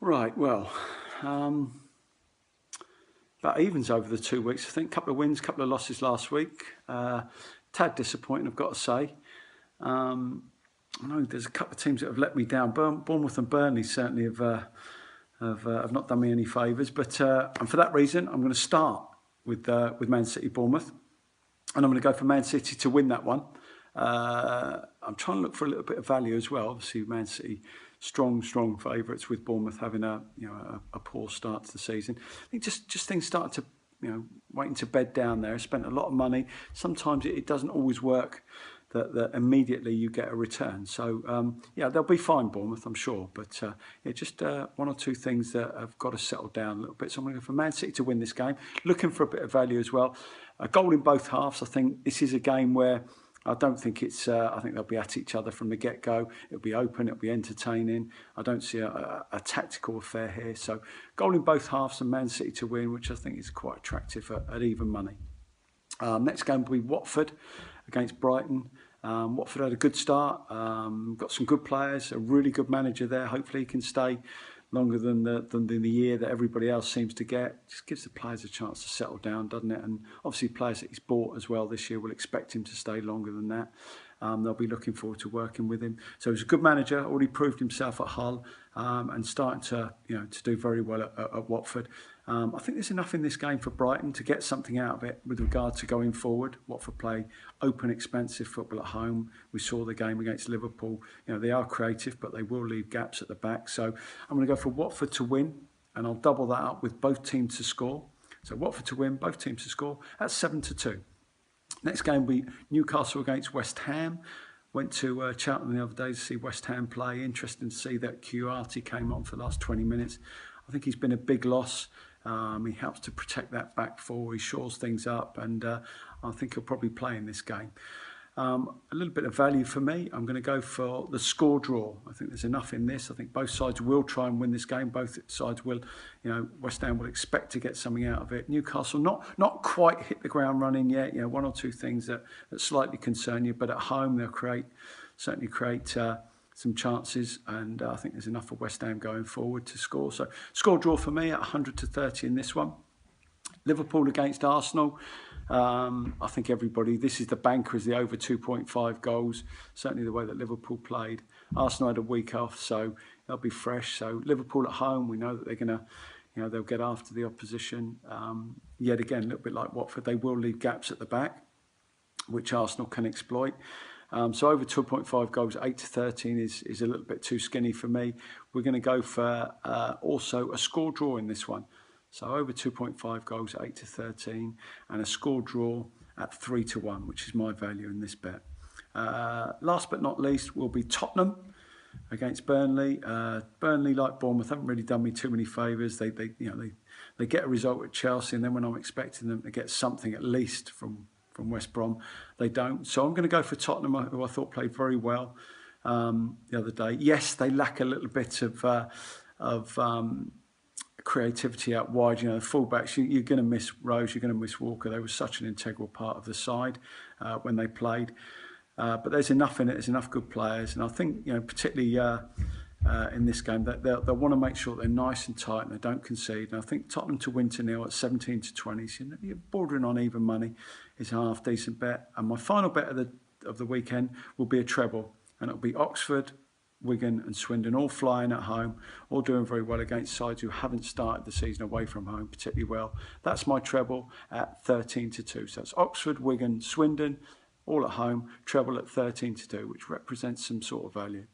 Right, well, about evens over the 2 weeks. I think a couple of wins, a couple of losses last week. Tad disappointing, I've got to say. I know there's a couple of teams that have let me down. Bournemouth and Burnley certainly have not done me any favours. But and for that reason, I'm going to start with Man City Bournemouth, and I'm going to go for Man City to win that one. I'm trying to look for a little bit of value as well. Obviously, Man City strong favourites, with Bournemouth having a poor start to the season. I think just things started to waiting to bed down there. I spent a lot of money. Sometimes it doesn't always work that immediately you get a return. So they'll be fine, Bournemouth, I'm sure. But just one or two things that have got to settle down a little bit. So I'm going to go for Man City to win this game. Looking for a bit of value as well. A goal in both halves. I think this is a game where I don't think it's. I think they'll be at each other from the get-go. It'll be open. It'll be entertaining. I don't see a tactical affair here. So goal in both halves and Man City to win, which I think is quite attractive at even money. Next game will be Watford against Brighton. Watford had a good start. Got some good players. A really good manager there. Hopefully he can stay longer than the year that everybody else seems to get. Just gives the players a chance to settle down, doesn't it? And obviously players that he's bought as well this year will expect him to stay longer than that. They'll be looking forward to working with him. So he's a good manager, already proved himself at Hull, and starting to do very well at Watford. I think there's enough in this game for Brighton to get something out of it with regard to going forward. Watford play open, expensive football at home. We saw the game against Liverpool. They are creative, but they will leave gaps at the back. So I'm going to go for Watford to win, and I'll double that up with both teams to score. So Watford to win, both teams to score. That's 7-2. Next game will be Newcastle against West Ham. Went to Cheltenham the other day to see West Ham play. Interesting to see that Chiarti came on for the last 20 minutes. I think he's been a big loss. He helps to protect that back four. He shores things up, and I think he'll probably play in this game. A little bit of value for me. I'm going to go for the score draw. I think there's enough in this. I think both sides will try and win this game. Both sides will, West Ham will expect to get something out of it. Newcastle not quite hit the ground running yet. One or two things that slightly concern you, but at home they'll certainly create some chances, and I think there's enough for West Ham going forward to score. So score draw for me at 100-30 in this one. Liverpool against Arsenal. I think this is the banker, is the over 2.5 goals. Certainly the way that Liverpool played. Arsenal had a week off, so they'll be fresh. So Liverpool at home, we know that they're going to, they'll get after the opposition. Yet again, a little bit like Watford, they will leave gaps at the back, which Arsenal can exploit. So over 2.5 goals, 8-13 is a little bit too skinny for me. We're going to go for also a score draw in this one. So over 2.5 goals, 8-13, and a score draw at 3-1, which is my value in this bet. Last but not least will be Tottenham against Burnley. Burnley, like Bournemouth, haven't really done me too many favours. They get a result at Chelsea, and then when I'm expecting them to get something at least from West Brom, they don't. So I'm going to go for Tottenham, who I thought played very well the other day. Yes, they lack a little bit of creativity out wide. The fullbacks, you're going to miss Rose, you're going to miss Walker. They were such an integral part of the side when they played. But there's enough in it. There's enough good players, and I think particularly in this game that they'll want to make sure they're nice and tight and they don't concede. And I think Tottenham to win 2-0 at 17-20. So you're bordering on even money. It's a half decent bet. And my final bet of the weekend will be a treble, and it'll be Oxford, Wigan and Swindon, all flying at home, all doing very well against sides who haven't started the season away from home particularly well. That's my treble at 13-2. So it's Oxford, Wigan, Swindon, all at home, treble at 13-2, which represents some sort of value.